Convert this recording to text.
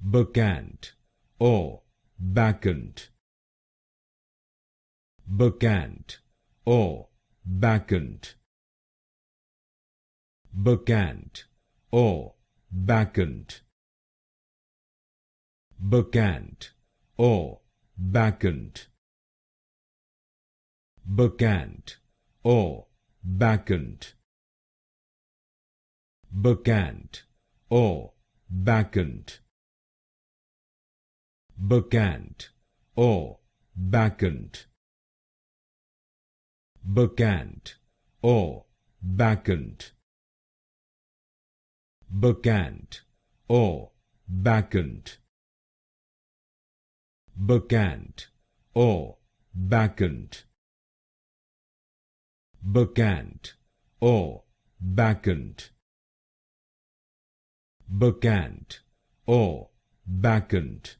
Bacchant or Bacchant. Bacchant or Bacchant. Bacchant or Bacchant. Bacchant or Bacchant. Bacchant or Bacchant. Bacchant or Bacchant. Bacchant or Bacchant. Bacchant or Bacchant. Bacchant or Bacchant. Bacchant or Bacchant. Bacchant or Bacchant. Bacchant or Bacchant.